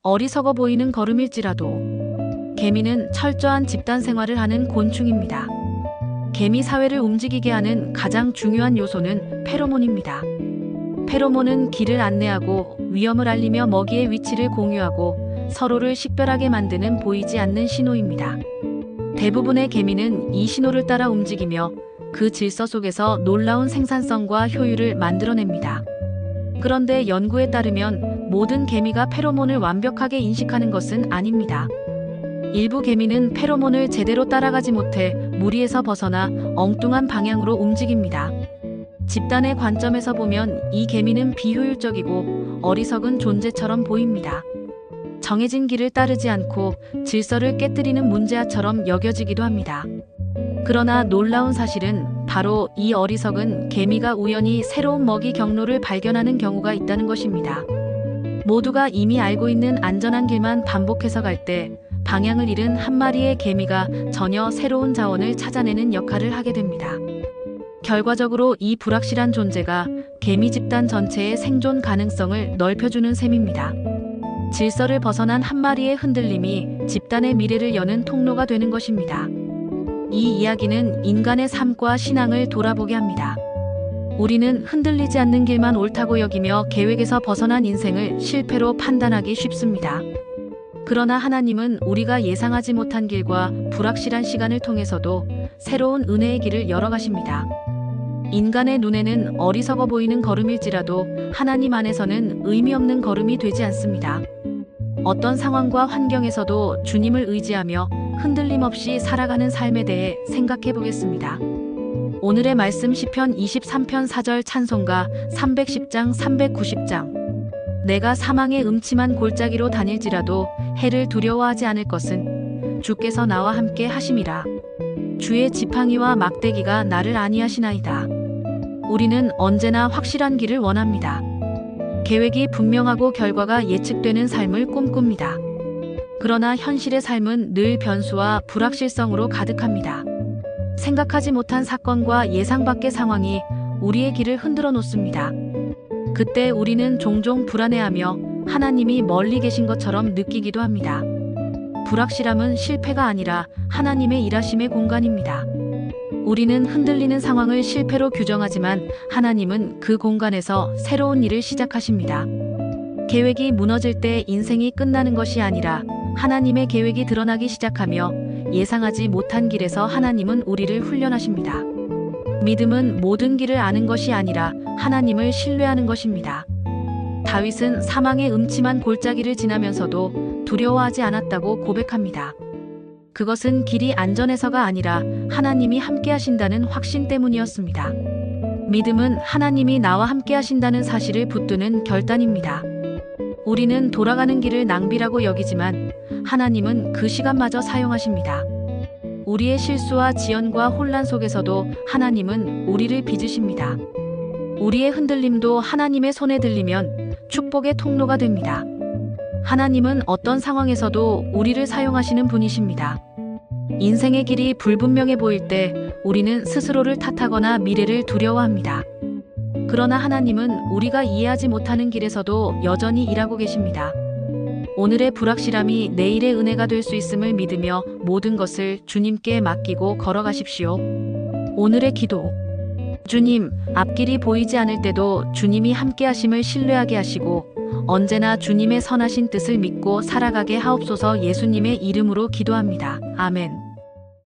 어리석어 보이는 걸음일지라도 개미는 철저한 집단 생활을 하는 곤충입니다. 개미 사회를 움직이게 하는 가장 중요한 요소는 페로몬입니다. 페로몬은 길을 안내하고 위험을 알리며 먹이의 위치를 공유하고 서로를 식별하게 만드는 보이지 않는 신호입니다. 대부분의 개미는 이 신호를 따라 움직이며 그 질서 속에서 놀라운 생산성과 효율을 만들어냅니다. 그런데 연구에 따르면 모든 개미가 페로몬을 완벽하게 인식하는 것은 아닙니다. 일부 개미는 페로몬을 제대로 따라가지 못해 무리에서 벗어나 엉뚱한 방향으로 움직입니다. 집단의 관점에서 보면 이 개미는 비효율적이고 어리석은 존재처럼 보입니다. 정해진 길을 따르지 않고 질서를 깨뜨리는 문제아처럼 여겨지기도 합니다. 그러나 놀라운 사실은 바로 이 어리석은 개미가 우연히 새로운 먹이 경로를 발견하는 경우가 있다는 것입니다. 모두가 이미 알고 있는 안전한 길만 반복해서 갈 때 방향을 잃은 한 마리의 개미가 전혀 새로운 자원을 찾아내는 역할을 하게 됩니다. 결과적으로 이 불확실한 존재가 개미 집단 전체의 생존 가능성을 넓혀주는 셈입니다. 질서를 벗어난 한 마리의 흔들림이 집단의 미래를 여는 통로가 되는 것입니다. 이 이야기는 인간의 삶과 신앙을 돌아보게 합니다. 우리는 흔들리지 않는 길만 옳다고 여기며 계획에서 벗어난 인생을 실패로 판단하기 쉽습니다. 그러나 하나님은 우리가 예상하지 못한 길과 불확실한 시간을 통해서도 새로운 은혜의 길을 열어가십니다. 인간의 눈에는 어리석어 보이는 걸음일지라도 하나님 안에서는 의미 없는 걸음이 되지 않습니다. 어떤 상황과 환경에서도 주님을 의지하며 흔들림 없이 살아가는 삶에 대해 생각해 보겠습니다. 오늘의 말씀 시편 23편 4절 찬송가 310장 390장. 내가 사망의 음침한 골짜기로 다닐지라도 해를 두려워하지 않을 것은 주께서 나와 함께 하심이라. 주의 지팡이와 막대기가 나를 안위하시나이다. 우리는 언제나 확실한 길을 원합니다. 계획이 분명하고 결과가 예측되는 삶을 꿈꿉니다. 그러나 현실의 삶은 늘 변수와 불확실성으로 가득합니다. 생각하지 못한 사건과 예상 밖의 상황이 우리의 길을 흔들어 놓습니다. 그때 우리는 종종 불안해하며 하나님이 멀리 계신 것처럼 느끼기도 합니다. 불확실함은 실패가 아니라 하나님의 일하심의 공간입니다. 우리는 흔들리는 상황을 실패로 규정하지만 하나님은 그 공간에서 새로운 일을 시작하십니다. 계획이 무너질 때 인생이 끝나는 것이 아니라 하나님의 계획이 드러나기 시작하며 예상하지 못한 길에서 하나님은 우리를 훈련하십니다. 믿음은 모든 길을 아는 것이 아니라 하나님을 신뢰하는 것입니다. 다윗은 사망의 음침한 골짜기를 지나면서도 두려워하지 않았다고 고백합니다. 그것은 길이 안전해서가 아니라 하나님이 함께 하신다는 확신 때문이었습니다. 믿음은 하나님이 나와 함께 하신다는 사실을 붙드는 결단입니다. 우리는 돌아가는 길을 낭비라고 여기지만 하나님은 그 시간마저 사용하십니다. 우리의 실수와 지연과 혼란 속에서도 하나님은 우리를 빚으십니다. 우리의 흔들림도 하나님의 손에 들리면 축복의 통로가 됩니다. 하나님은 어떤 상황에서도 우리를 사용하시는 분이십니다. 인생의 길이 불분명해 보일 때 우리는 스스로를 탓하거나 미래를 두려워합니다. 그러나 하나님은 우리가 이해하지 못하는 길에서도 여전히 일하고 계십니다. 오늘의 불확실함이 내일의 은혜가 될 수 있음을 믿으며 모든 것을 주님께 맡기고 걸어가십시오. 오늘의 기도. 주님, 앞길이 보이지 않을 때도 주님이 함께 하심을 신뢰하게 하시고 언제나 주님의 선하신 뜻을 믿고 살아가게 하옵소서. 예수님의 이름으로 기도합니다. 아멘.